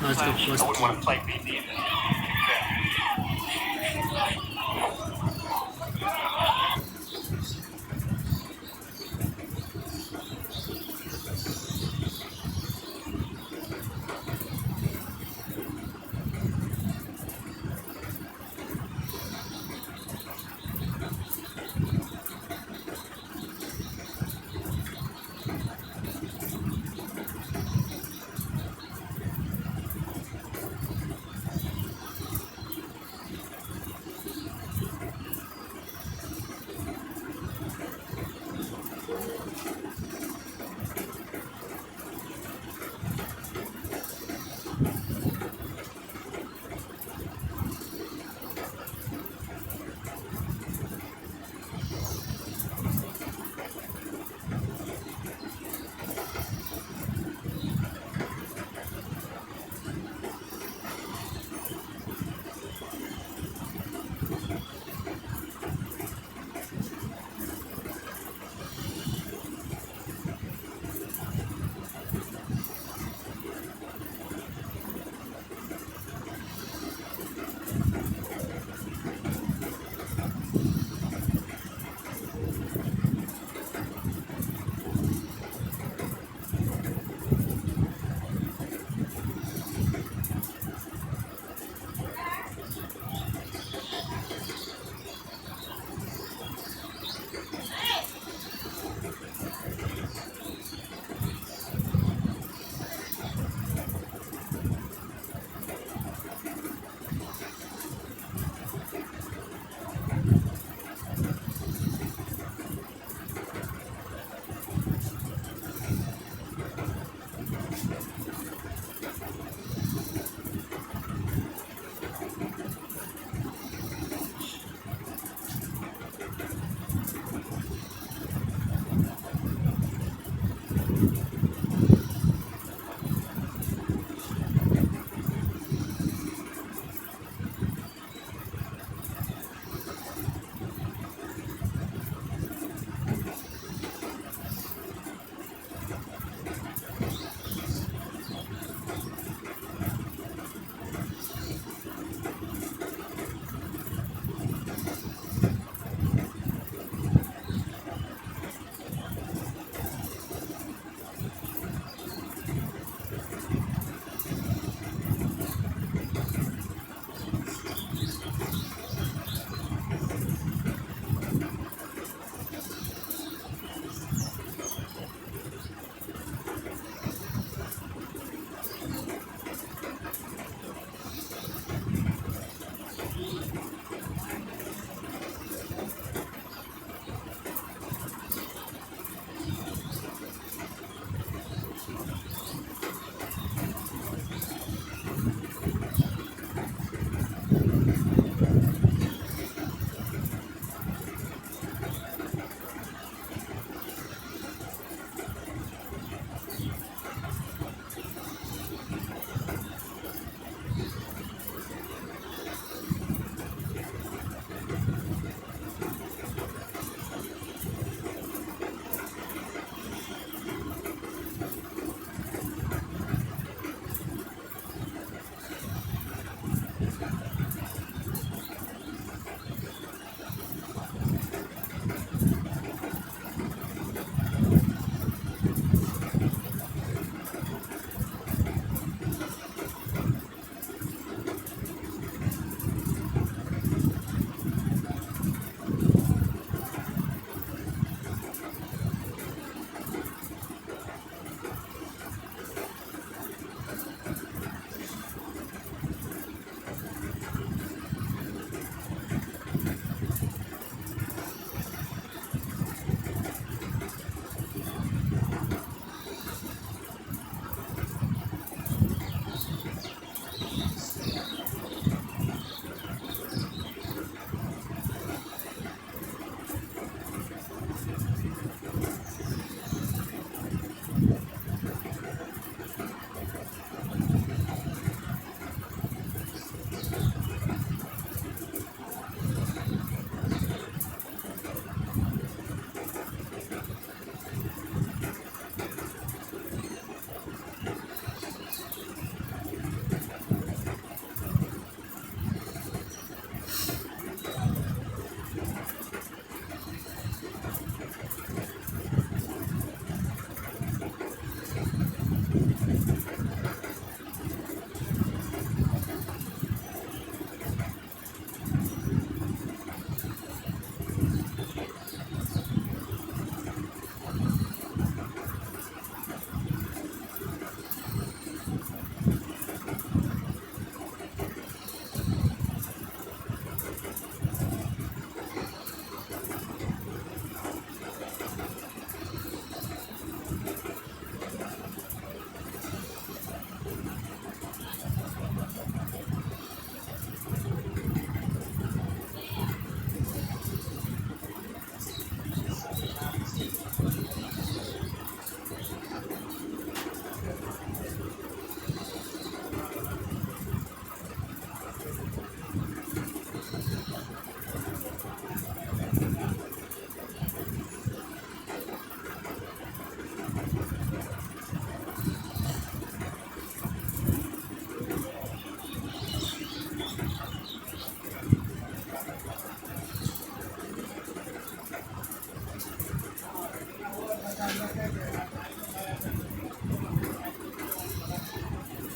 आज का I first wouldn't want to fight BD either.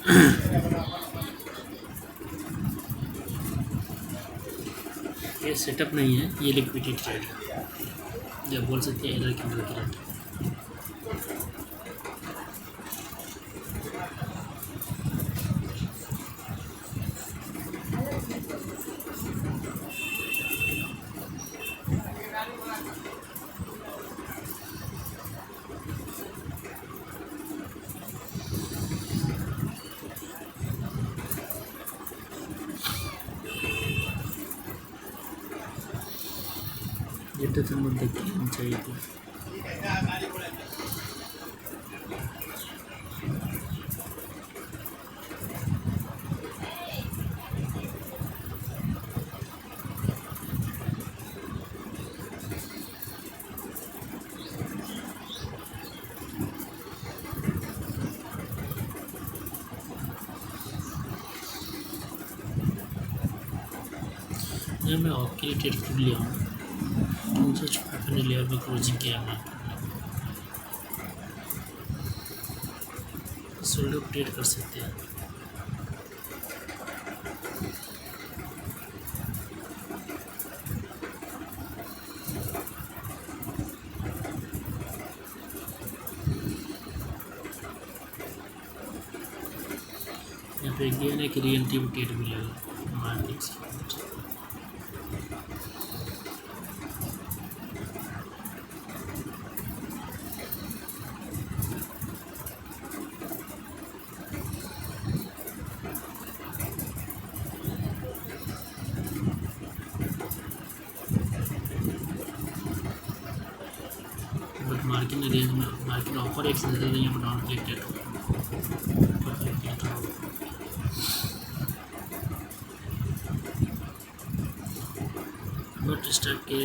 ये सेटअप नहीं है, ये लिक्विडिटी ट्रेड है, जब बोल सकते हैं इधर के अंदर की रेट। जितने मत देखिए चाहिए थी। मैं आपके लिए ट्रेड लिया हूँ, मुझे 500 लेवल पर क्लोजिंग किया मैं सोल्डो ट्रेड कर सकते हैं। यहाँ पे गेन एक रीएंट्री ट्रेड मिलेगा मार्केट से। बट मार्केट ने रेंज में मार्केट ऑफर एक से ज़्यादा यहाँ पर डाउन क्लिक बट स्टॉक के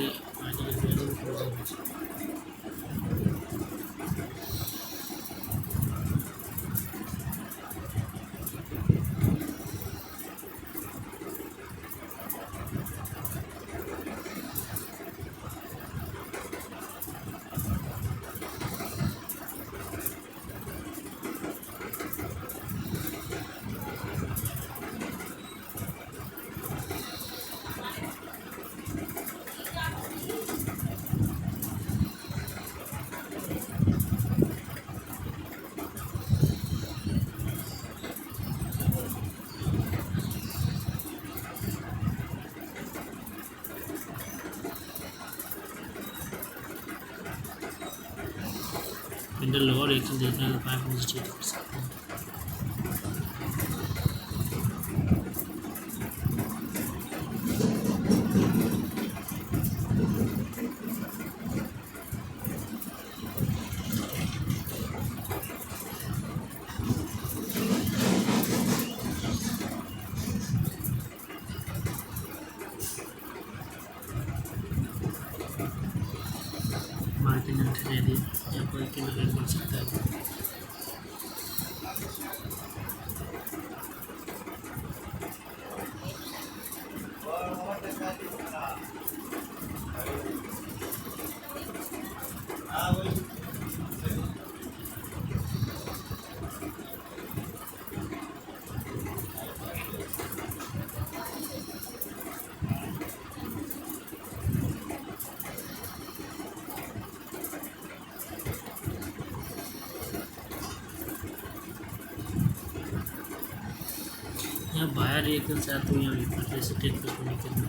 इंडर लोअर एक देखना है तो 5 चेक कर सकते हैं। मार्केट ने दे दी या कोई के लिए बोल सकता है। यहाँ बाहर एक दिन से आते हुए यहाँ से ट्रेड पर होने के लिए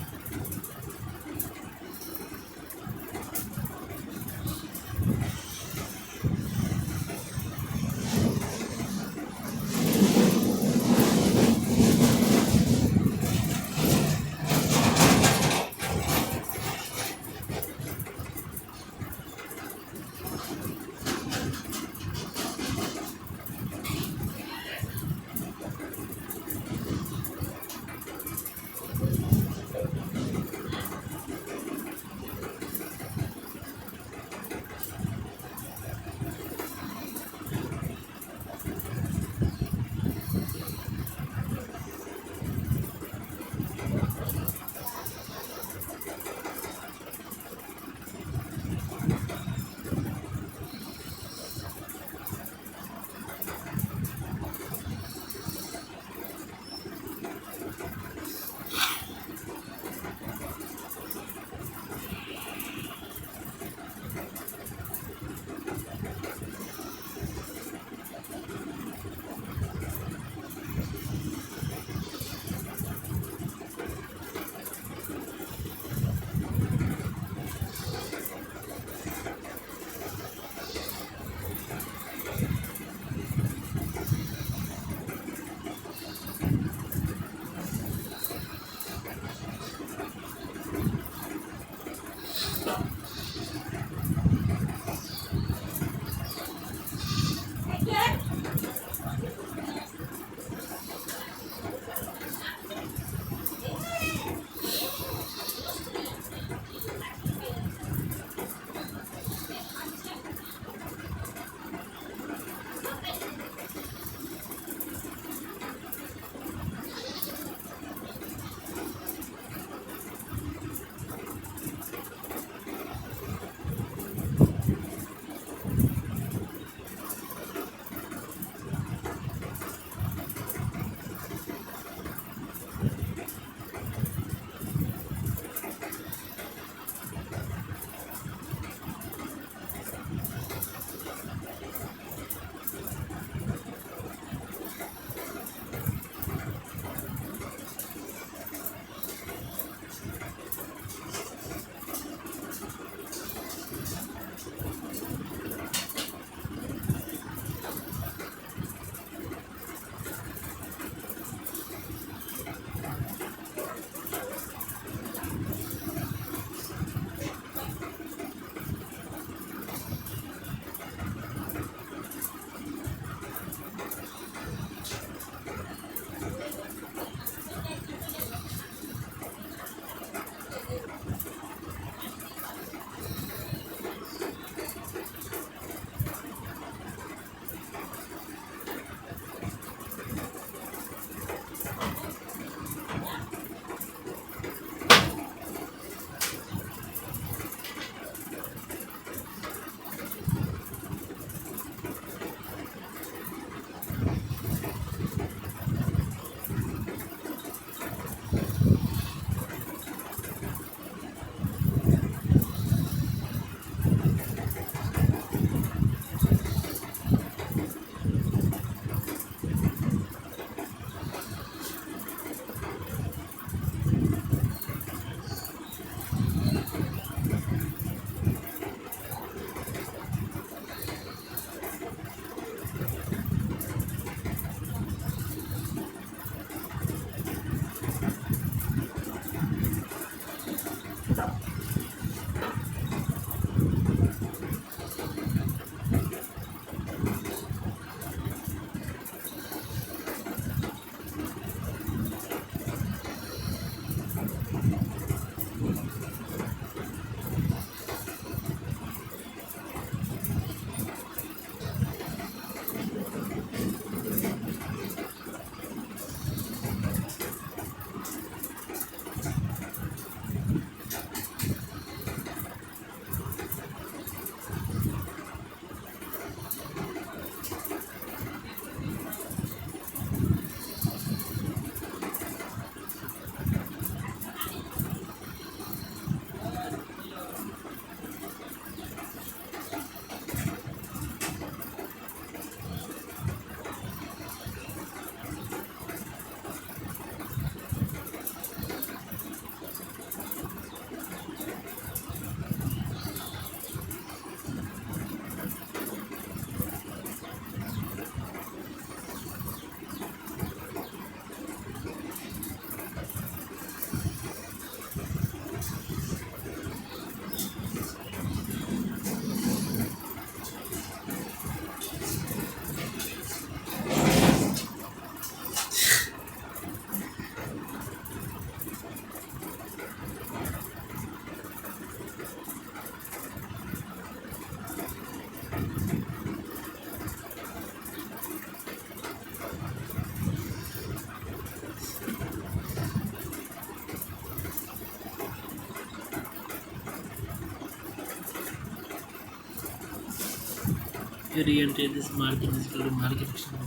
you re-enter this market, this is market action.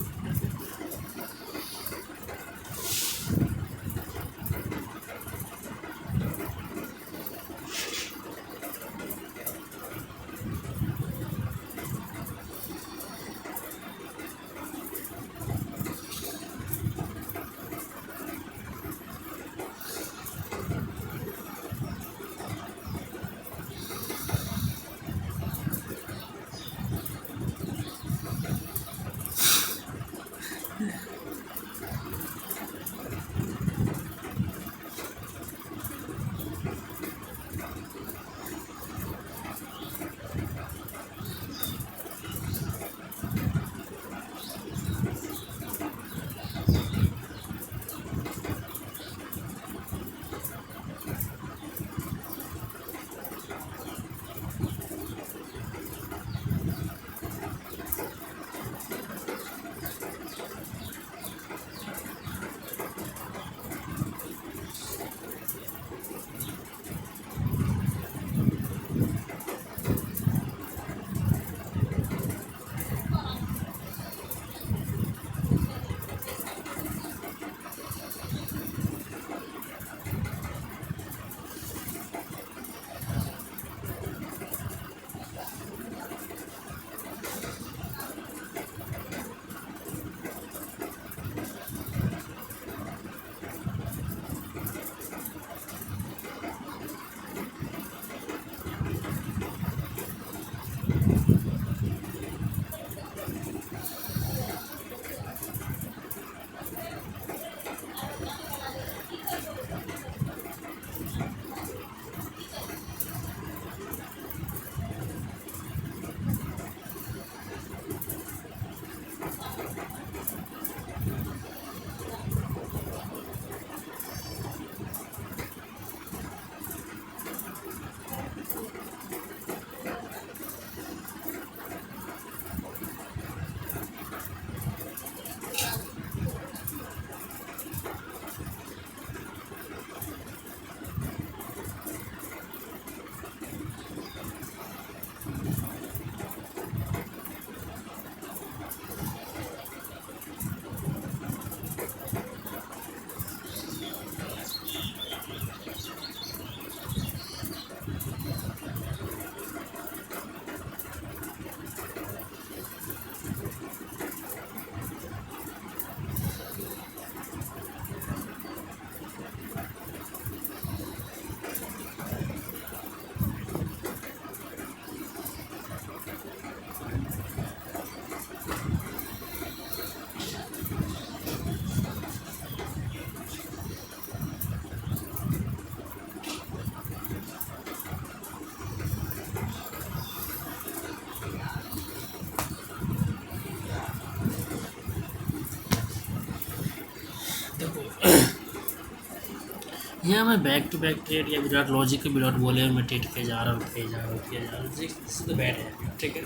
यहाँ मैं बैक टू बैक ट्रेड या विदाउट लॉजिक के विदाउट बोले मैं ट्रेड पे जा रहा हूँ पे जा रहा हूँ पे जा रहा हूँ, दिस इज द बैड है, ठीक है।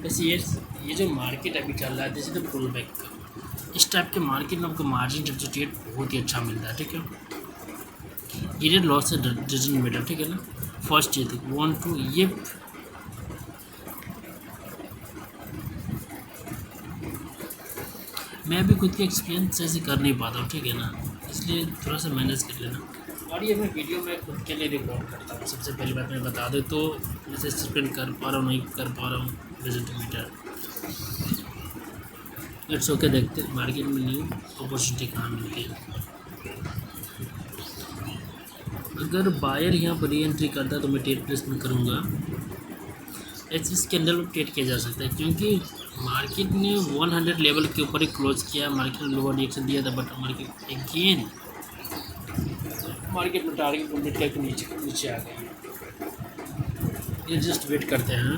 बस ये जो मार्केट अभी चल रहा है this is the pull back. इस टाइप के मार्केट में आपको मार्जिन ट्रेड बहुत ही अच्छा मिलता है, ठीक है। ये लॉस से डजंट मैटर, ठीक है ना। फर्स्ट ये देखो 1 2 ये मैं अभी खुद के एक्सपीरियंस ऐसे कर नहीं पाता हूँ, ठीक है ना, इसलिए थोड़ा सा मैनेज कर लेना। और ये मैं वीडियो में खुद के लिए रिकॉर्ड करता हूँ। सबसे पहली बात मैं बता दूँ तो जैसे स्पेंड कर पा रहा हूँ नहीं कर पा रहा हूँ डजंट मैटर, इट्स ओके। देखते मार्केट में न्यू अपॉर्चुनिटी कहाँ मिलती है। अगर बायर यहाँ पर री एंट्री करता है तो मैं ट्रेड प्लेसमेंट करूँगा। इस कैंडल में ट्रेड किया जा सकता है क्योंकि मार्केट ने 100 लेवल के ऊपर ही क्लोज किया। मार्केट ने लोअर रिएक्शन दिया था बट मार्केट अगेन मार्केट में टारगेट कंप्लीट करके नीचे आ गई। ये जस्ट वेट करते हैं।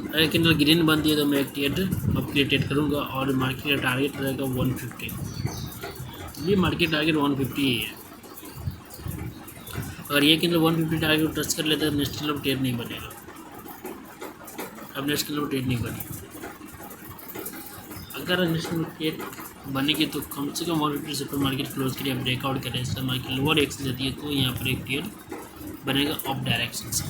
अगर कैंडल ग्रीन बन दिया तो मैं एक ट्रेड अपने ट्रेड करूँगा और मार्केट का टारगेट रहेगा 150। ये मार्केट टारगेट 150 ही है। अगर ये कैंडल 150 टारगेट टच कर लेता है नेक्स्ट कैंडल ट्रेड नहीं बनेगा। अब नेक्स्ट कैंडल ट्रेड नहीं बनेगा। अगर नेक्स्ट कैंडल ट्रेड बनेगी तो कम से कम 150 से ऊपर मार्केट क्लोज के लिए ब्रेकआउट करें। इसलिए मार्केट लोअर एक्शन देती है तो यहाँ पर एक ट्रेड बनेगा ऑफ डायरेक्शन से।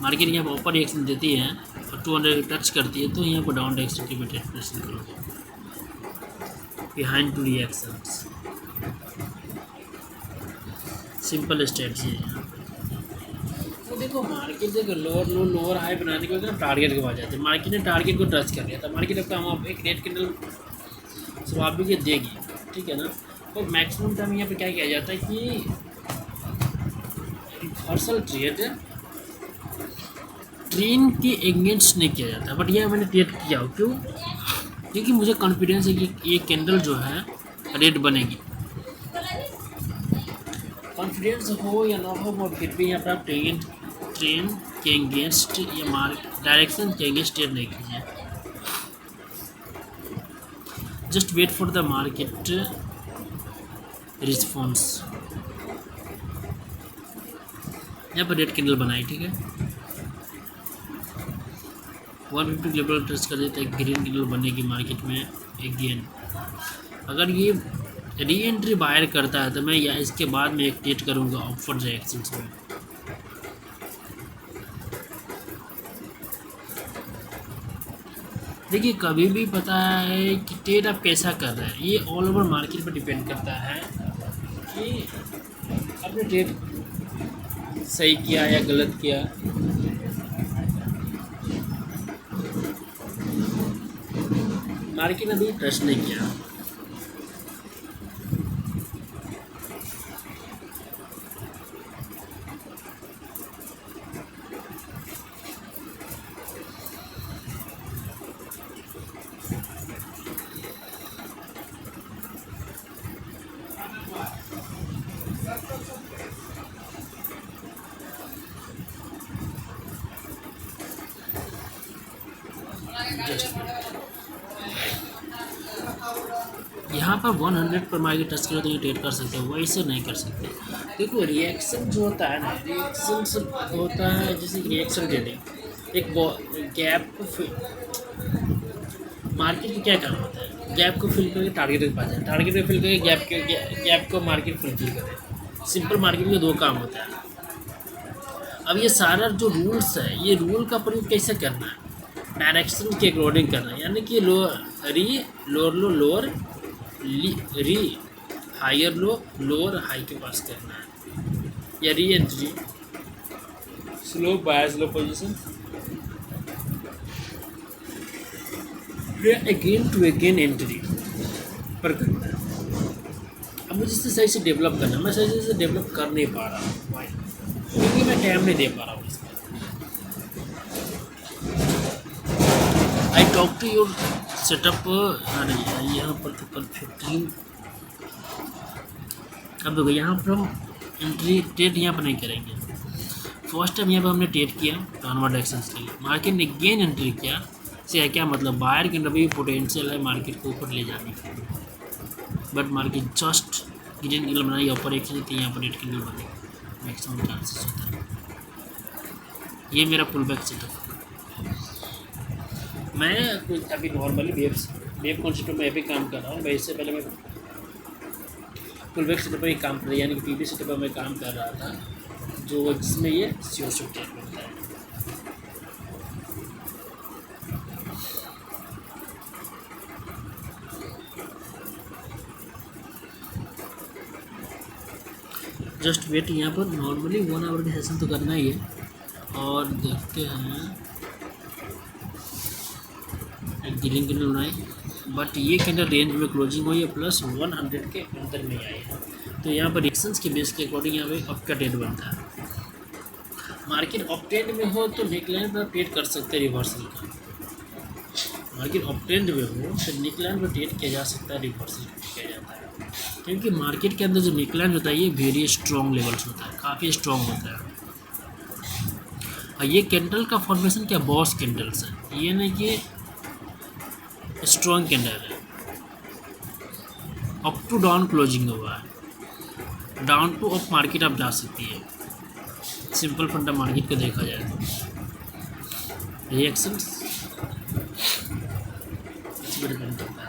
मार्केट यहाँ पर ऊपर रिएक्शन देती है और 200 टच करती है तो यहाँ पर डाउन डायरेक्शन के मैं ट्रेड प्लेस करूँगा behind two reactions. Simple strategy है यहाँ पे। तो देखो मार्केट देखो लोअर लो लोअर हाई बनाने के बाद टारगेट के पास जाते हैं। मार्केट ने टारगेट को टच कर लिया था, मार्केट आपका वहाँ एक रेड कैंडल स्वाभाविक ये देगी, ठीक है ना। और मैक्सिमम टाइम यहाँ पे क्या किया जाता है कि रिवर्सल ट्रेड ट्रेन के एगेंस्ट नहीं किया जाता, बट यह मैंने ट्रेड किया क्यों, क्योंकि मुझे कॉन्फिडेंस है कि ये कैंडल जो है रेड बनेगी। कॉन्फिडेंस हो या ना हो वो फिर भी यहाँ पर आप ट्रेन के अगेंस्ट या मार्केट डायरेक्शन के अगेंस्ट ट्रेड नहीं कीजिए। Just wait for the market response. यहाँ पर रेड कैंडल बनाई, ठीक है, 150 लेवल टच कर देता है, ग्रीन कैंडल बनेगी मार्केट में अगेन। अगर ये री एंट्री बायर करता है तो मैं या इसके बाद में एक ट्रेड करूँगा अपवर्ड डायरेक्शंस में। देखिए कभी भी पता है कि ट्रेड आप कैसा कर रहे हैं, ये ऑल ओवर मार्केट पर डिपेंड करता है कि आपने ट्रेड सही किया या गलत किया। मार्केट ने अभी ट्रस्ट नहीं किया। यहाँ पर 100 पर मार्केट टच करो तो ये ट्रेड कर सकते हो, वैसे नहीं कर सकते। देखो रिएक्शन जो होता है ना, रिएक्शन होता है जैसे रिएक्शन ट्रेडिंग एक गैप को मार्केट का क्या काम होता है, गैप को फिल करके टारगेट के पास जाए, टारगेट को फिल करके गैप को मार्केट फुलफिल करे। सिंपल मार्केट के दो काम होता है। अब ये सारा जो रूल्स है, ये रूल का प्रयोग कैसे करना है, डायरेक्शन के अकॉर्डिंग करना है, यानी कि लोअर री हायर लो लोअर हाई के पास करना है, या reentry slow by slow position again to again entry पर करना है। अब मुझे इसे सही से डेवलप करना है, मैं सही से डेवलप कर नहीं पा रहा हूँ भाई, क्योंकि मैं टाइम नहीं दे पा रहा हूँ इसका। I talk to your setup. अरे यहाँ पर तो परफेक्टली अब देखो यहाँ पर हम एंट्री ट्रेड यहाँ पर नहीं करेंगे। फर्स्ट टाइम यहाँ पर हमने ट्रेड किया डाउनवर्ड डायरेक्शंस के लिए, मार्केट ने गेन एंट्री किया, से क्या मतलब बायर के अंदर भी पोटेंशियल है मार्केट को ऊपर ले जाने के लिए, but market just green candle बनाई ऊपर एक थी, यहाँ पर रेड कैंडल बनेगी, मैक्सिमम चांसेस होता है। ये मेरा पुल बैक सेटअप। मैं कुछ अभी नॉर्मली वेब कॉन्सेप्ट में भी काम कर रहा हूँ। इससे पहले मैं पुल बैक सेटअप पर ही काम कर रहा, यानी कि पीवी सेटअप पर मैं काम कर रहा था, जो जिसमें ये सीओ ट्रेड बनता है। जस्ट वेट, यहाँ पर नॉर्मली 1 आवर का सेशन तो करना ही है, और देखते हैं ग्रीन कैंडल बनाई, बट ये कैंडल रेंज में क्लोजिंग हुई है प्लस 100 के अंदर में आई है, तो यहाँ पर रिएक्शंस के बेस के अकॉर्डिंग यहाँ पे अप का ट्रेड बनता है। मार्केट अप ट्रेंड में हो तो नेकलाइन पर ट्रेड कर सकते हैं रिवर्सल का, मार्केट अप ट्रेंड में हो तो नेकलाइन पर ट्रेड किया जा सकता है, रिवर्सल किया जाता है, क्योंकि मार्केट के अंदर जो नेकलाइन होता है ये वेरी स्ट्रॉन्ग लेवल्स होता है, काफ़ी स्ट्रॉन्ग होता है। और ये कैंडल का फॉर्मेशन क्या बॉस कैंडल्स है, ये नहीं कि स्ट्रॉन्ग कैंडल है, अप टू डाउन क्लोजिंग हुआ है, डाउन टू अप मार्केट आप जा सकती है। सिंपल फंडा मार्केट को देखा जाए तो रिएक्शंस इस पर डिपेंड करता है।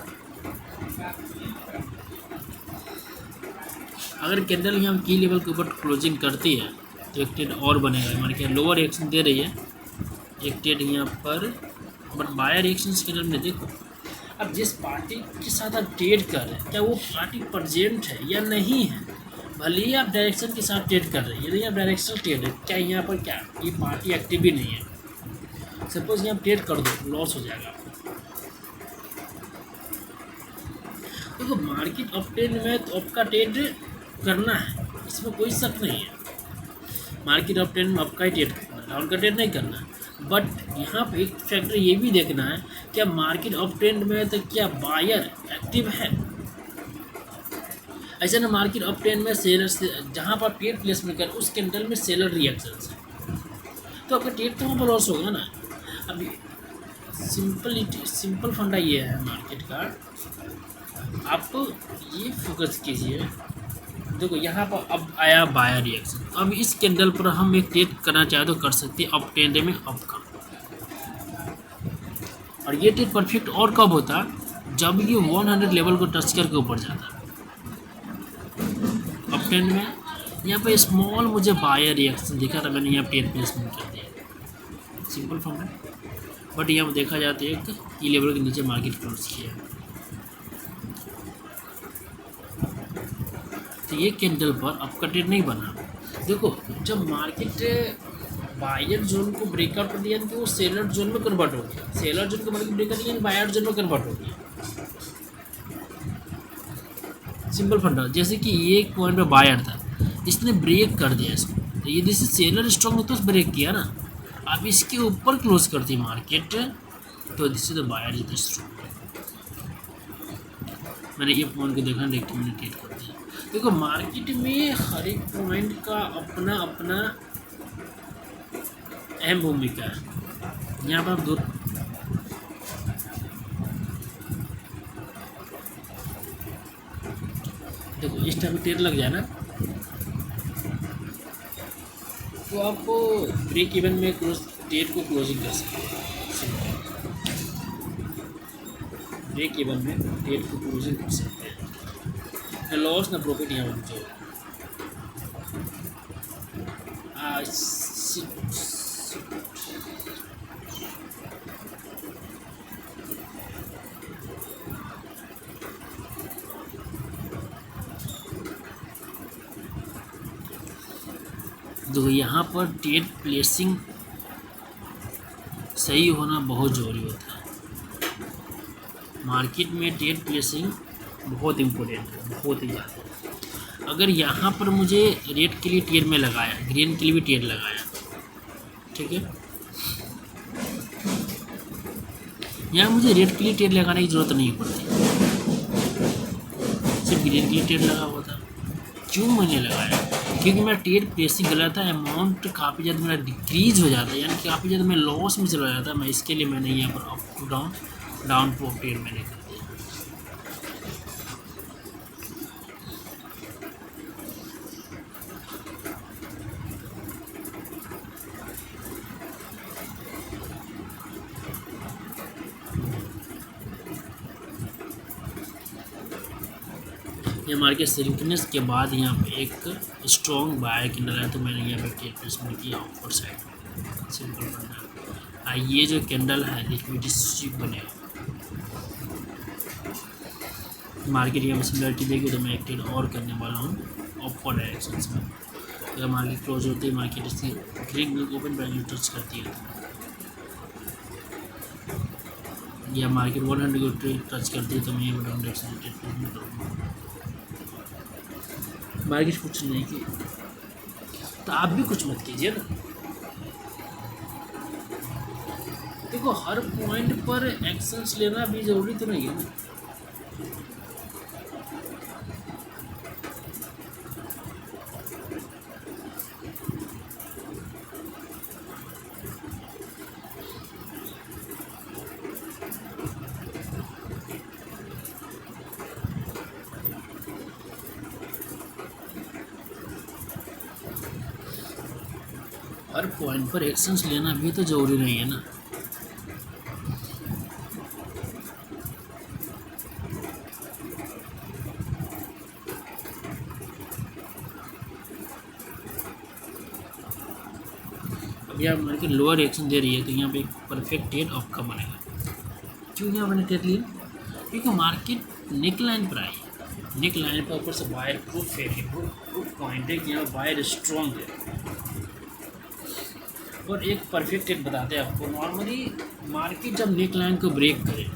अगर कैंडल यहाँ की लेवल के ऊपर क्लोजिंग करती है तो तो एक ट्रेड और बनेगा, मान के लोअर रिएक्शन दे रही है एक ट्रेड यहाँ पर, बट बायर रिएक्शन के अंदर में देखो अब जिस पार्टी के साथ आप ट्रेड कर रहे हैं क्या वो पार्टी प्रेजेंट है या नहीं है। भले ही आप डायरेक्शन के साथ ट्रेड कर रहे हैं, यदि आप डायरेक्शन ट्रेड है क्या यहाँ पर क्या ये पार्टी एक्टिव ही नहीं है, सपोज यहाँ ट्रेड कर दो लॉस हो जाएगा। देखो मार्केट अप ट्रेंड में तो आपका ट्रेड करना है, इसमें कोई शक नहीं है। मार्केट अप ट्रेंड में आपका ही ट्रेड करना है, डाउन का ट्रेड नहीं करना है। बट यहाँ पे एक फैक्टर ये भी देखना है क्या मार्केट अप ट्रेंड में तो क्या बायर एक्टिव है। ऐसा ना मार्केट अप ट्रेंड में सेलर से जहाँ पर ट्रेड प्लेसमेंट कर उस कैंडल में सेलर रिएक्शन है तो आपका ट्रेड तो वहाँ पर लॉस होगा ना। अभी सिंपल फंडा ये है मार्केट का, आप ये फोकस कीजिए। देखो यहाँ पर अब आया बायर रिएक्शन, अब इस कैंडल पर हम एक ट्रेड करना चाहे तो कर सकते हैं अप ट्रेंड में अप का। और ये ट्रेड परफेक्ट और कब होता जब ये 100 लेवल को टच करके ऊपर जाता अप ट्रेंड में। यहाँ पे स्मॉल मुझे बायर रिएक्शन दिखा था, मैंने यहाँ ट्रेड प्लेसमेंट कर दिया, सिंपल फॉर्म है। बट यहाँ देखा जाता है कि ये लेवल के नीचे मार्केट क्लोज किया है, तो ये कैंडल पर आपका ट्रेड नहीं बना। देखो जब मार्केट बायर जोन को ब्रेकआउट कर दिया तो वो सेलर जोन में कन्वर्ट हो गया, सेलर जोन को मार्केट ब्रेक कर दिया बायर जोन में कन्वर्ट हो गया। सिंपल फंडा, जैसे कि ये एक पॉइंट पे बायर था, इसने ब्रेक कर दिया इसको, तो ये जैसे सेलर स्ट्रॉन्ग होता है ब्रेक किया ना, अब इसके ऊपर क्लोज करती मार्केट तो जिससे तो बायर जितना स्ट्रॉन्ग है। मैंने ये पॉइंट को देखा देखते मैंने ट्रेड कर दिया। देखो मार्केट में हर एक पॉइंट का अपना अपना अहम भूमिका है। यहाँ पर आप दूर देखो इस टाइम ट्रेड लग जाए ना तो आप ब्रेक इवन में ट्रेड को क्लोजिंग कर सकते हैं। ब्रेक इवन में ट्रेड को क्लोजिंग कर सकते हैं, ना लॉस ना प्रॉफिट यहाँ मुझे। देखो यहाँ पर ट्रेड प्लेसिंग सही होना बहुत ज़रूरी होता है। मार्केट में ट्रेड प्लेसिंग बहुत इम्पोर्टेंट है, बहुत ही ज़्यादा। अगर यहाँ पर मुझे रेड के लिए ट्रेड में लगाया, ग्रीन के लिए भी ट्रेड लगाया, ठीक है, यहाँ मुझे रेड के लिए ट्रेड लगाने की ज़रूरत नहीं पड़ती, सिर्फ ग्रीन के लिए ट्रेड लगा हुआ था। क्यों मैंने लगाया? क्योंकि मेरा ट्रेड प्लेसिंग गलत था, अमाउंट काफ़ी ज़्यादा मेरा डिक्रीज हो जाता है, यानी काफ़ी ज़्यादा मैं लॉस में चला जाता। मैं इसके लिए मैंने यहाँ पर up to down, down to up trade मैंने कर दिया। ये मार्केट सिंक्रोनस के बाद यहाँ पे एक स्ट्रॉन्ग बायर कैंडल है, तो मैंने यहाँ पे ट्रेड प्लेसमेंट किया ऊपर साइड। सिंपल फंडा, ये जो कैंडल है लिक्विडिटी स्ट्रिप बनेगा, मार्केट यहाँ सिमिलरिटी देगी तो मैं एक ट्रेड और करने वाला हूँ अपर डायरेक्शन में। अगर मार्केट क्लोज होती है, मार्केट इसकी ग्रीन ओपन वैल्यू टच करती है, या मार्केट 100 को ट्रेड टच करती है तो मैं ये डाउन डायरेक्शन ट्रेड प्लेसमेंट करूँगा। मार्केट कुछ नहीं की तो आप भी कुछ मत कीजिए ना। देखो हर पॉइंट पर एक्शंस लेना भी जरूरी तो नहीं है ना। हर पॉइंट पर एक्शंस लेना भी तो जरूरी नहीं है ना। या मार्केट लोअर रिएक्शन दे रही है तो यहाँ पे एक परफेक्ट ट्रेड आपका बनेगा। क्यों यहाँ मैंने ट्रेड लिया? क्योंकि मार्केट नेक लाइन पर आई, नेक लाइन पर ऊपर से बायर प्रूफ है, प्रूफ पॉइंट है कि यहाँ बायर स्ट्रॉन्ग है। और एक परफेक्ट ट्रेड बताते हैं आपको। नॉर्मली मार्केट जब नेक लाइन को ब्रेक करे,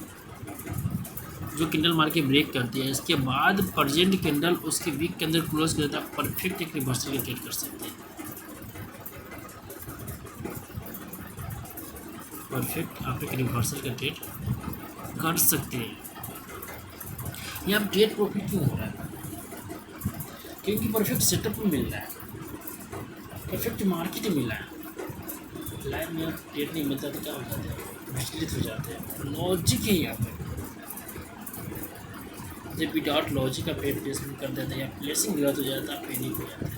जो कैंडल मार्केट ब्रेक करती है, इसके बाद प्रेजेंट कैंडल उसके वीक के अंदर क्लोज करता है, परफेक्ट एक रिवर्सल का ट्रेड कर सकते हैं। परफेक्ट आप एक रिवर्सल का ट्रेड कर सकते हैं। यहाँ ट्रेड प्रॉफिट क्यों हो रहा है? क्योंकि परफेक्ट सेटअप में मिल रहा है, परफेक्ट मार्केट मिल रहा है। लाइव में ट्रेड नहीं मिलता तो क्या हो जाता है? विचलित हो जाते हैं। लॉजिक है यहाँ पे, जब विदाउट लॉजिक का पेड प्लेसमेंट कर देते हैं या प्लेसिंग गलत हो जाता है, पैनिक हो जाता है।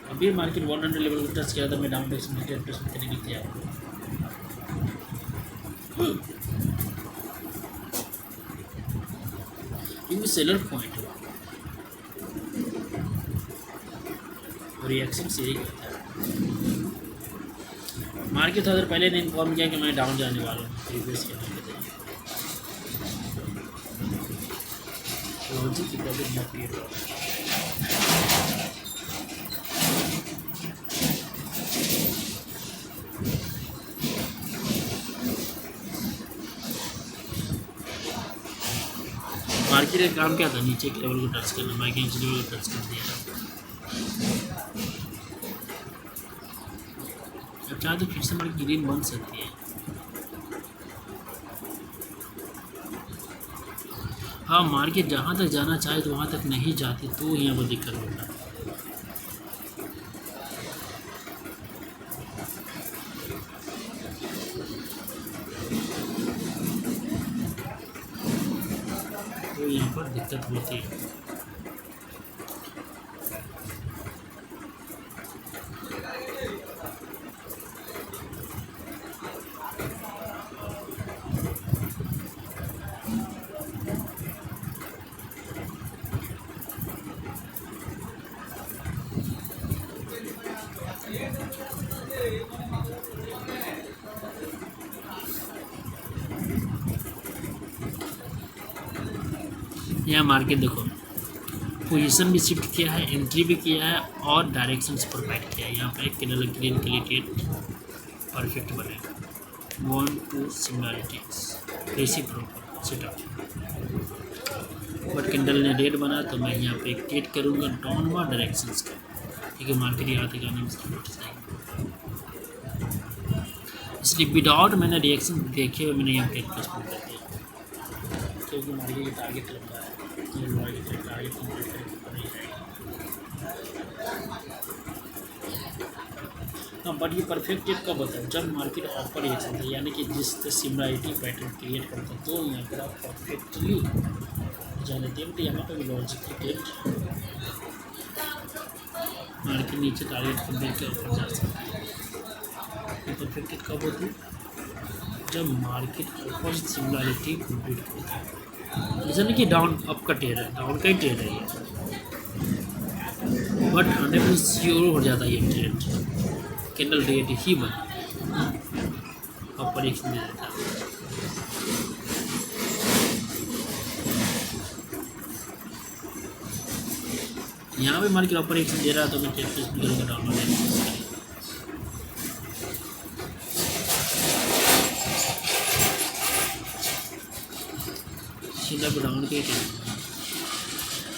अभी मार्केट 100 लेवल को टच किया था, मैं डाउन डायरेक्शन में ट्रेड प्लेसमेंट करने की तैयार हूँ। क्योंकि सेलर पॉइंट हुआ और रिएक्शन से ही होता है। मार्केट अगर पहले ने इन्फॉर्म किया कि मैं डाउन जाने वाला हूँ, प्रीवियस के लॉजिक की प्रॉब्लम ना क्रिएट हो। मार्केट का काम क्या था? नीचे के लेवल को टच करना, मार्केट नीचे लेवल को टच कर दिया। अब चाहे तो फिर से मार्केट ग्रीन बन सकती है। हाँ, मार्केट जहाँ तक जाना चाहे तो वहाँ तक नहीं जाती, तो यहाँ पर दिक्कत होता है। तो यहाँ पर दिक्कत होती है। यहाँ मार्केट देखो, पोजीशन भी शिफ्ट किया है, एंट्री भी किया है और डायरेक्शन से प्रोवाइड किया है। यहाँ पर एक कैंडल ग्रीन के लिए ट्रेड परफेक्ट बनेगा। 1 2 सिमिलरिटीज ऐसी प्रॉपर सेटअप, बट कैंडल ने रेड बना तो मैं यहाँ पे एक ट्रेड करूँगा डाउनवर्ड डायरेक्शंस का, क्योंकि मार्केट यहाँ तक आने में इसलिए विदाउट मैंने रिएक्शन देखे हुए मैंने यहाँ ट्रेड प्लेसमेंट कर दिया, क्योंकि मार्केट का टारगेट लंबा है। टारगेट कंप्लीट करके नहीं जाएगा। हाँ, बट ये परफेक्ट ट्रेड कब होता है? जब मार्केट ऑफर रिएक्शन है, यानी कि जिस सिमिलरिटी पैटर्न क्रिएट करता है, तो यहाँ पर आप परफेक्टली जाने दें। तो यहाँ पर भी लॉजिक ट्रेड मार्केट नीचे टारगेट कंप्लीट कर ऊपर जा सकता है। ये परफेक्ट ट्रेड कब होती है? जब मार्केट ऑफर सिमिलरिटी कंप्लीट करता है। जैसे नहीं कि डाउन अप का ट्रेड है, डाउन का ही ट्रेड है ये, बट 100% श्योर हो जाता है ये ट्रेड, कैंडल रेड ही बना अपर एक्शन दे देता है। यहाँ पे मार्केट अपर एक्शन दे रहा है तो मैं ट्रेड प्लेसमेंट करूँगा डाउन वाले। सीधा डाउन के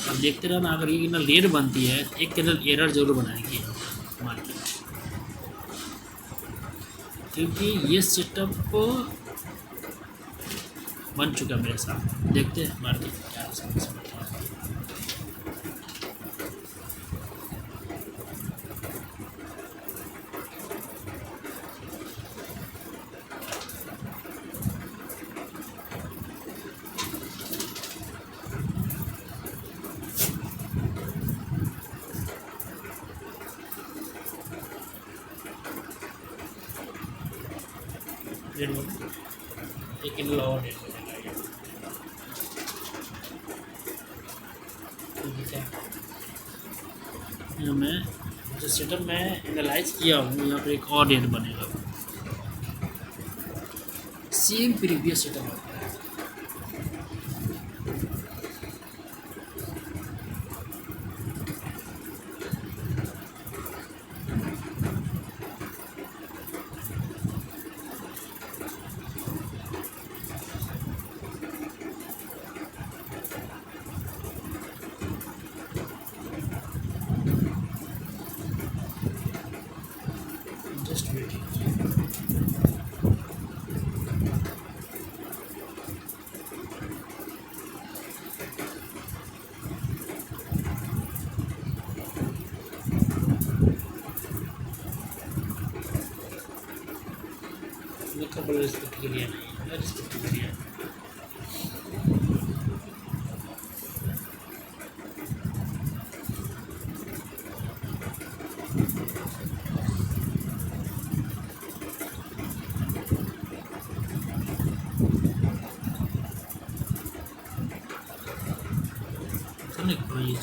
अब देखते रहना। अगर ये कैंडल रेड बनती है, एक कैंडल एरर जरूर बनाएगी मार्केट, क्योंकि ये सेटअप बन चुका मेरे साथ। देखते हैं मार्केट क्या समझ में। रेड बन एक कैंडल और रेड बनेगा, ठीक है। यहाँ मैं जो सेटअप मैं एनालाइज किया हूँ, यहाँ पर एक और रेट बनेगा, सेम प्रीवियस सेटअप आता है। जस्ट वेट, कबल रिस्पेक्ट के लिए नहीं है, रिस्पेक्ट के लिए कोई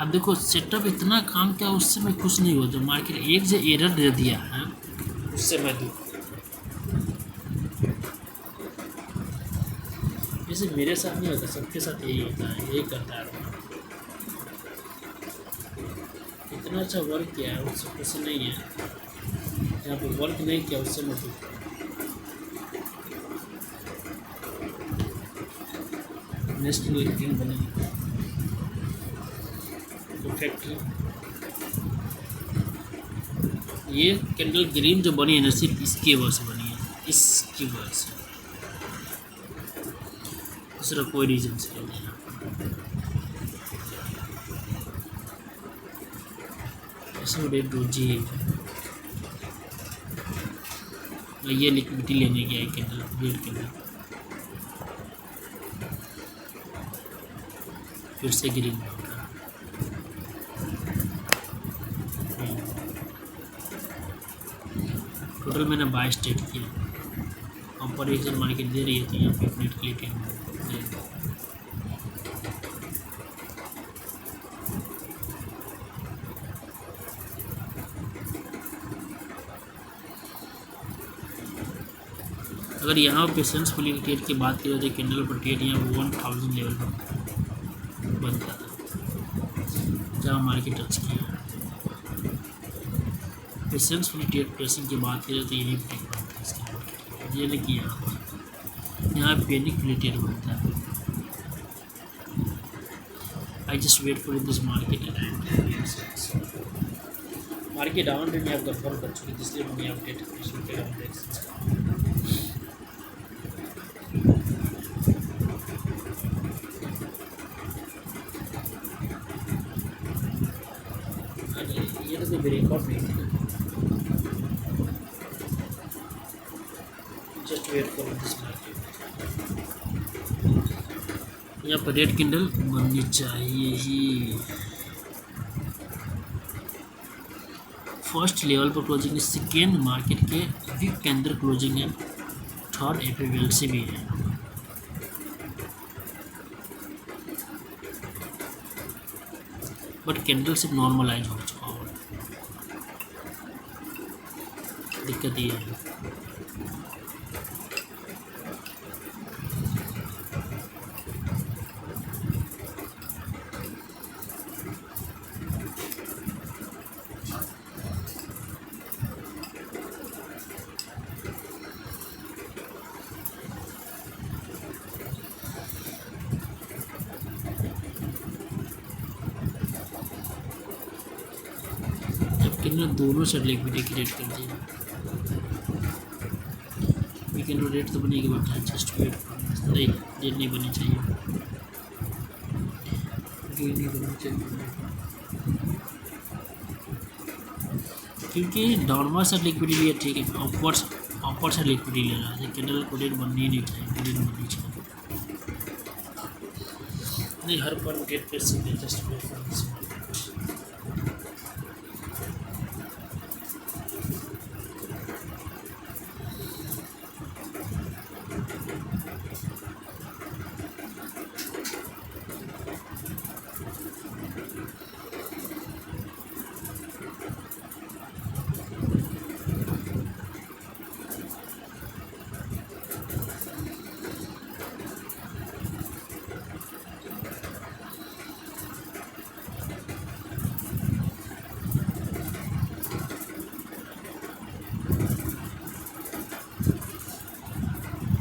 अब देखो सेटअप इतना काम किया, उससे मैं खुश नहीं होता। मार्केट एक जो एरर दे दिया है उससे मैं दुख, जैसे मेरे साथ नहीं होता, सबके साथ यही होता है, यही करता है। इतना अच्छा वर्क किया है उससे खुश नहीं है, जहाँ पे वर्क नहीं किया उससे मैं दुख। नेक्स्ट मीटिंग बनेगी फैक्ट्री, ये कैंडल ग्रीन जो बनी है ना, सिर्फ इसकी वजह से बनी है, इसकी वजह से, दूसरा कोई रीजन से नहीं है। इसमें डोजी ये लिक्विडिटी लेने गया है कैंडल, रेड कैंडल फिर से ग्रीन होगा। टोटल मैंने 22 ट्रेड किया, कंपैरिजन मार्केट दे रही है तो यहाँ पे प्लेट के लिए टेन अगर यहाँ पेशेंस फुली ट्रेड की बात करें तो कैंडल पर ट्रेड यहाँ 1000 लेवल पर बनता था, जहाँ मार्केट टच किया। पेशेंस फुली ट्रेड प्रेसिंग की बात करें तो यही ब्रेक बनता है इसके मार्केट, ये नहीं किया यहाँ पैनिक फुली ट्रेड बनता है। I just wait for this market and market down trend आप कंफर्म कर चुकी, इसलिए मैंने अपडेट ये तो ब्रेकआउट नहीं थी, just wait for this market. यहाँ पर रेड कैंडल बननी चाहिए ही, फर्स्ट लेवल पर क्लोजिंग है, सेकेंड मार्केट के वीक के अंदर क्लोजिंग है, थर्ड एपीएल से भी है। बट कैंडल सिर्फ नॉर्मलाइज हो चुका हो, दिक्कत ये है। कितना दोनों साइड लिक्विडिटी क्रिएट कर दिया, कैंडल रेट तो बनेगी, बट जस्ट वेट नहीं, ये नहीं बनी चाहिए, ये नहीं बनी चाहिए, क्योंकि नॉर्मल सा लिक्विडिटी है, ठीक है, ऑफर से लिक्विडिटी ले रहा है, कैंडल को रेट बननी नहीं चाहिए, रेट बननी चाहिए नहीं, हर पर गेट पे सीधे जस्ट वेट फॉर दिस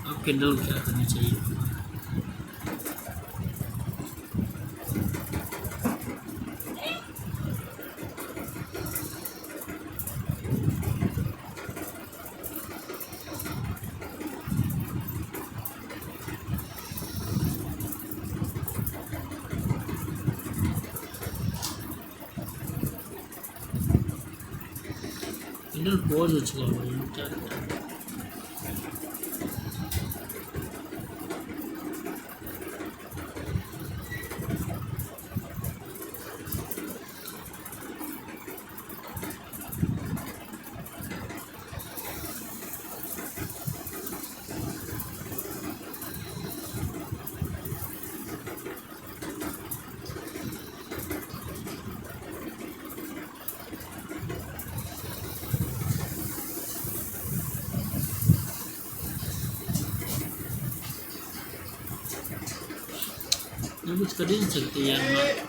अब कैंडल क्या करनी चाहिए, कैंडल पॉज हो चुका है, क्या करें? मैं कुछ कर ही नहीं सकते यार, मैं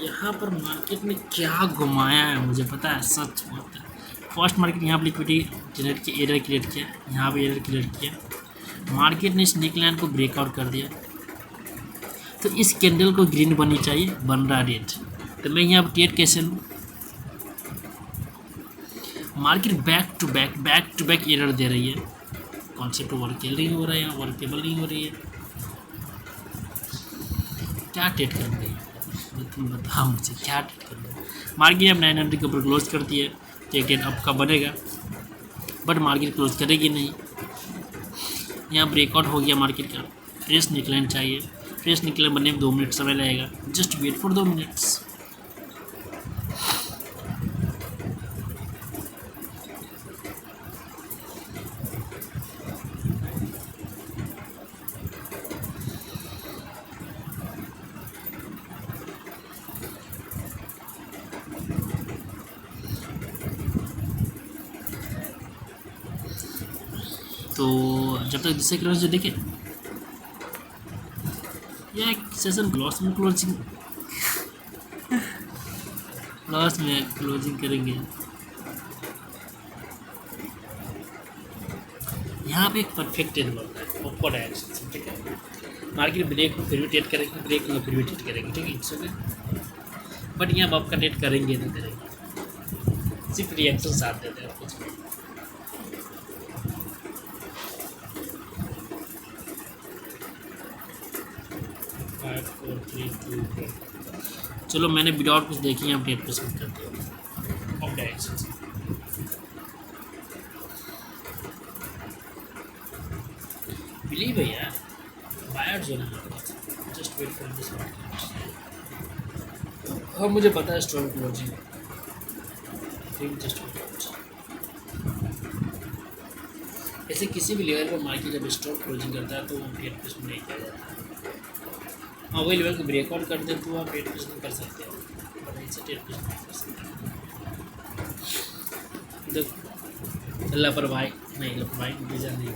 यहाँ पर मार्केट में क्या घुमाया है मुझे पता है, सच बात है। फर्स्ट मार्केट यहाँ पर लिक्विडिटी जनरेट किया, एरर क्रिएट किया, यहाँ पे एरर क्रिएट किया, मार्केट ने स्नेक लाइन को ब्रेकआउट कर दिया। तो इस कैंडल को ग्रीन बननी चाहिए, बन रहा रेड, तो मैं यहाँ पर ट्रेड कैसे लूँ। Market back to back error दे रही है, कॉन्सेप्ट वर्केबल नहीं हो रहा है, यहाँ वर्केबल नहीं हो रही है, क्या ट्रेड कर रही है तुम बताओ मुझे, क्या ट्रेड कर रही है। मार्केट अब 900 के ऊपर क्लोज करती है तो एक ट्रेड अप का बनेगा, बट मार्केट क्लोज करेगी नहीं। यहाँ ब्रेकआउट हो गया मार्केट का, फ्रेश निकलना चाहिए, फ्रेश निकलने बनने में 2 मिनट समय लगेगा, जस्ट वेट फॉर 2 मिनट्स। तो जब तक दूसरे क्लोज जो देखे या सेशन लॉस में क्लोजिंग करेंगे। यहाँ पे एक परफेक्ट ट्रेड बनता है, ऑफकोर्ड एक्शन, ठीक है। मार्केट ब्रेक में फिर भी ट्रेड करेंगे, ब्रेक में फिर भी ट्रेड करेंगे, ठीक है, इट्स ओके। बट यहाँ आप आपका ट्रेड करेंगे नहीं करेंगे, सिर्फ रिएक्शन साथ देते हैं कुछ नहीं। चलो मैंने विदाउट कुछ देखी, यहाँ ट्रेड पसंद करते हैं ऑफ डायरेक्शन से। बिलीव है यार, बायर जो है just wait for this market. हाँ मुझे पता है स्ट्रॉन्ग क्लोजिंग, जस्ट वेट। ऐसे किसी भी लेवल पर मार्केट जब स्ट्रॉन्ग क्लोजिंग करता है तो वो ट्रेड पसंद नहीं किया जाता है। हाँ वही लेवल को ब्रेकआउट कर दे तो आप ट्रेड पसंद कर सकते हो, बट ऐसे ट्रेड पसंद नहीं कर सकते। तो लापरवाही नहीं, लापरवाही रीज़न नहीं,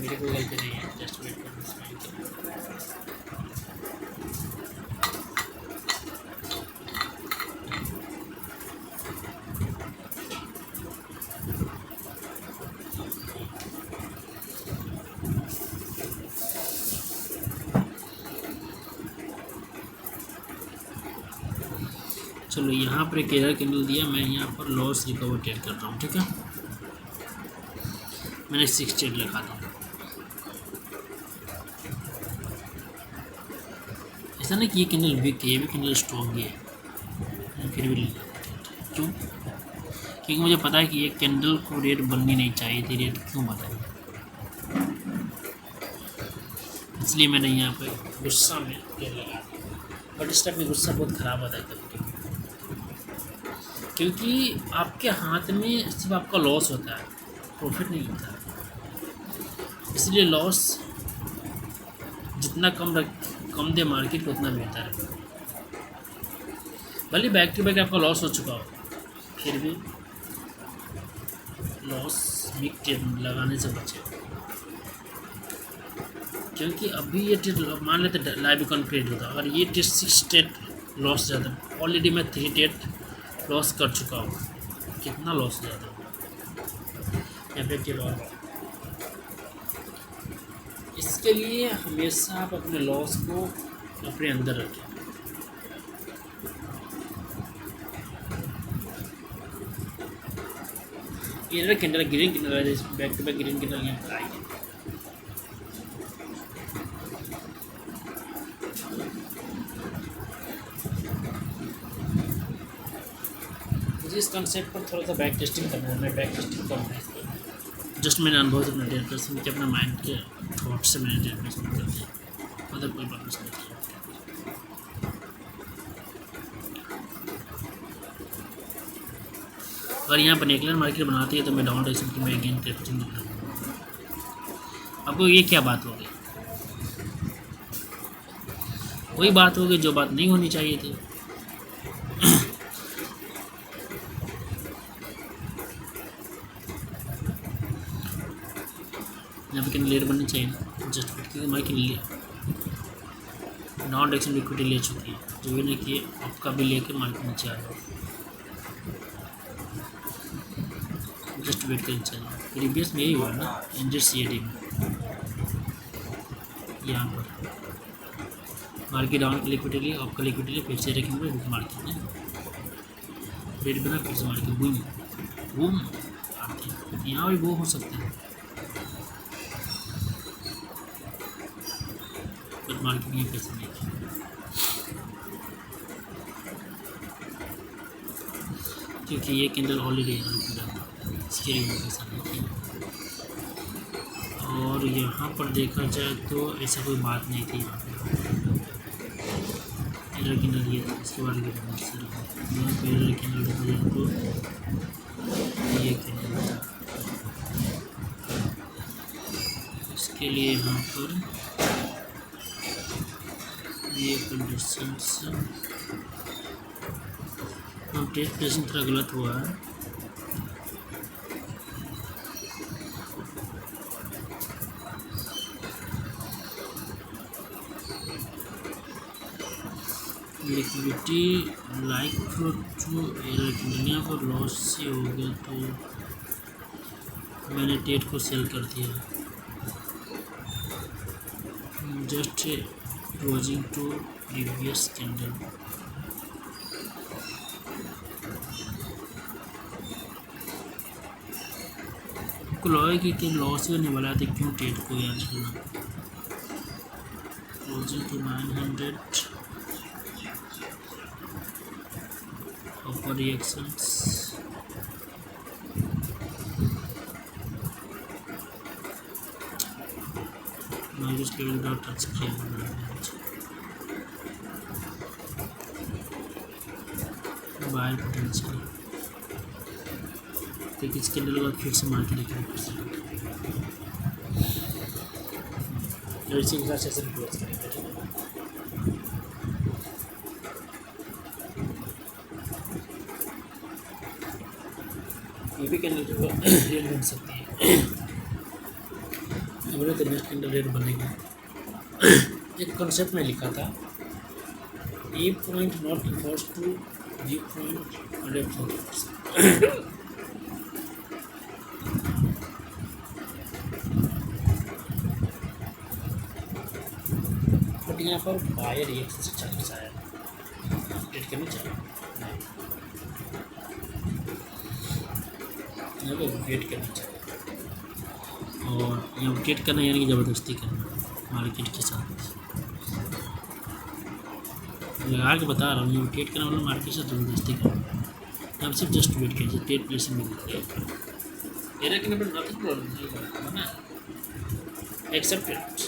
मेरे को गलती नहीं है, जस्ट वेट कर दिस मार्केट। चलो यहाँ पर एक एरर कैंडल दिया, मैं यहाँ पर लॉस रिकवर ट्रेड कर रहा हूँ, ठीक है। मैंने 6 ट्रेड लगा दिया। ऐसा नहीं कि ये कैंडल वीक है, ये भी कैंडल स्ट्रॉन्ग है, फिर भी ले क्यों, क्योंकि मुझे पता है कि ये कैंडल को रेट बननी नहीं चाहिए थी। रेट क्यों बताइए, इसलिए मैंने यहाँ पे गुस्सा में ट्रेड लगा दिया। बट इस टाइप में गुस्सा बहुत ख़राब आता है कभी, क्योंकि आपके हाथ में सिर्फ आपका लॉस होता है, प्रॉफिट नहीं होता है। इसलिए लॉस जितना कम दे मार्केट को उतना बेहतर है। भले बैक टू बैक आपका लॉस हो चुका हो, फिर भी लॉस बिग ट्रेड लगाने से बचे, क्योंकि अभी ये ट्रेड मान लेते लाइव कॉन्फ्रेंस होता, अगर ये ट्रेड 6 ट्रेड लॉस जाता, ऑलरेडी मैं 3 ट्रेड लॉस कर चुका हूँ, कितना लॉस जाता इफेक्टिव। और इसके लिए हमेशा आप अपने लॉस को अपने अंदर रखें। Error candle green candle back to back green candle यहाँ पर आएगी। मुझे इस कंसेप्ट पर थोड़ा सा बैक टेस्टिंग करना है, मैं बैक टेस्टिंग करूँगा इसको। जस्ट मैंने अनुभव से अपना 1.5% के अपने माइंड के थॉट से मैंने 1.5% कर दिया, मतलब कोई बात नहीं किया। अगर यहाँ पर नेकलर मार्केट बनाती है तो मैं डाउन डायरेक्शन की मैं अगेन टेस्टिंग कर रहा हूँ। आपको ये क्या बात होगी, वही बात होगी जो बात नहीं होनी चाहिए थी। यहाँ पे लेट बननी चाहिए ना, जस्ट क्योंकि मार्केट नॉन डायरेक्शन लिक्विडिटी ले चुकी है, जो भी नहीं कि आपका भी लेके मार्केट नीचे आ जाए। जस्ट वेट करनी चाहिए। प्रीवियस में यही हुआ ना NZCAD में, यहाँ पर मार्केट डाउन की लिक्विडिटी आपका लिक्विडिटी फिर से रखेंगे मार्केट में रेट बना, फिर से मार्केट बूम बूम आती है। यहाँ भी वो हो सकता है पर मार्केट में कैसे नहीं, क्योंकि ये कैंडल ऑलरेडी इसके लिए पैसा नहीं थी। और यहाँ पर देखा जाए तो ऐसा कोई बात नहीं थी। यहाँ पे एरर कैंडल ये था, इसके बाद यहाँ पे एरर कैंडल देखा जाए तो ये कैंडल था। इसके लिए यहाँ पर ये कंडीशंस टेस्ट प्लेसिंग थोड़ा गलत हुआ है। Liquidity like to error candle पर लॉस से हो गया तो मैंने टेट को सेल कर दिया। Just closing to previous candle. लॉय की लॉस करने वाला था, क्यों टेट को यार चलना। Closing to 900 offer reactions. Minus level का टच किया बाय पोटेंशियल। तो इसके लिए लोग फिर से मार्केट देखना पड़ सकता है। इसी के साथ सेशन क्लोज करेंगे, ठीक है। ये भी कैंडल रेट बन सकती है। हमारे तो नेक्स्ट कैंडल रेट बनेगा। एक कॉन्सेप्ट में लिखा था A point not equals to B point 140%। But यहाँ पर बायर रिएक्शन से चालीस आया रेट करनी चाहिए, यहाँ पर वेट करनी चाहिए। और यहाँ वेट करना यानी कि ज़बरदस्ती करना मार्केट के साथ लगा के बता रहा हूँ। ये वेट करना मतलब मार्केट से ज़बरदस्ती करना। आप सिर्फ जस्ट वेट कीजिए। टेट प्लेस में दिखिए एरर के नंबर नथिंग प्रॉब्लम है ना, एक्सेप्ट इट।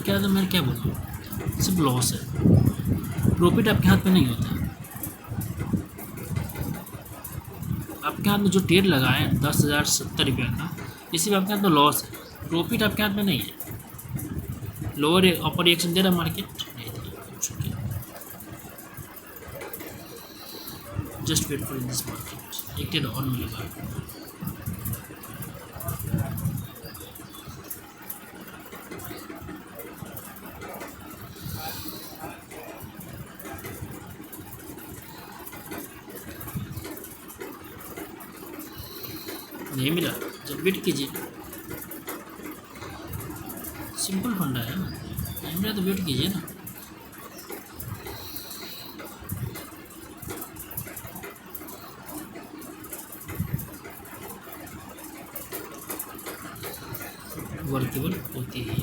क्या तो मैं क्या बोलूँ, सिर्फ लॉस है, प्रॉफिट आपके हाथ में नहीं होता। आपके हाथ में जो ट्रेड लगा है 10,070 रुपये का, इसी में आपके हाथ में लॉस है, प्रॉफिट आपके हाथ में नहीं है। लोअर अपर रिएक्शन दे रहा मार्केट नहीं दे रहा, just wait for this market. एक ट्रेड और मिलेगा नहीं मिला, जब वेट कीजिए। सिंपल फंडा है ना, नहीं मिला तो वेट कीजिए ना। वर्केबल होती है।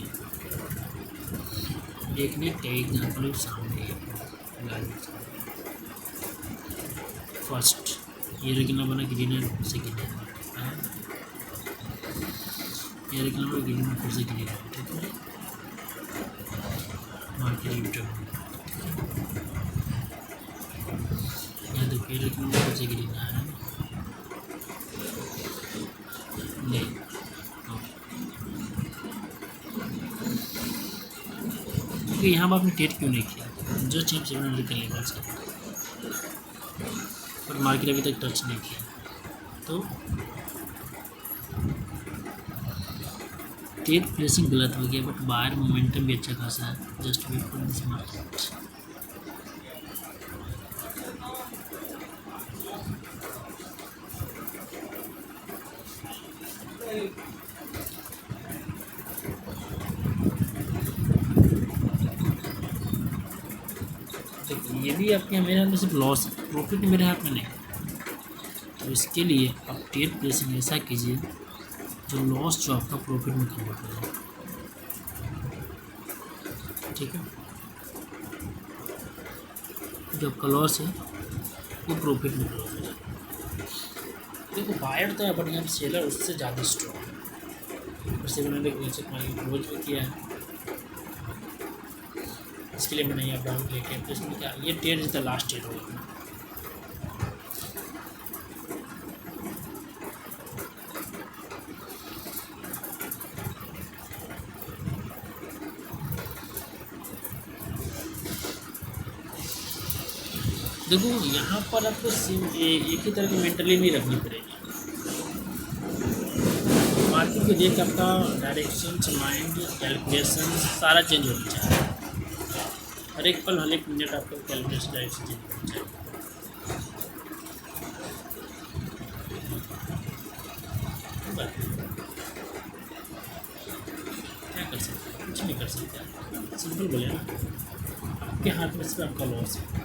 देखने कई एग्जाम्पल सामने है। फर्स्ट ये रखना बना कि डिनर से गिने ये रखना बना कि डिनर से गिने, ठीक है। मार्केट रिटर्न यहाँ देखिए रखना से गिना है। कि यहाँ पर आपने टेट क्यों नहीं किया, जो चीज 700 के लेवल से, और मार्केट अभी तक टच नहीं किया, तो टेट प्लेसिंग गलत हो गया, बट बायर मोमेंटम भी अच्छा खासा है। Just wait for this market. देखिए ये भी आपके मेरे हाथ में सिर्फ लॉस है, प्रॉफिट मेरे हाथ में नहीं। तो इसके लिए आप टेट प्लेसिंग ऐसा कीजिए जो लॉस जो आपका प्रॉफिट में कन्वर्ट हो जाए। ठीक है, जो आपका लॉस है वो प्रॉफिट में कन्वर्ट हो जाए। देखो बायर तो है, बट यहाँ सेलर उससे ज़्यादा स्ट्रॉन्ग है। और 700 से क्लोज भी किया है, इसके लिए मैंने यहाँ डाउन लेके, तो इसमें क्या ये trade is the last trade होगा। देखो यहाँ पर आपको एक ही तरह की मेंटली नहीं रखनी पड़ेगी। मार्केट को देख आपका डायरेक्शन, माइंड, कैलकुलेशन सारा चेंज होना चाहिए। हर एक पल, हर एक मिनट आपका कैलकुलेशन, डायरेक्शन चेंज होना चाहिए। क्या कर सकते हैं, कुछ नहीं कर सकते। सिंपल बोले ना, आपके हाथ में सिर्फ आपका लॉस है।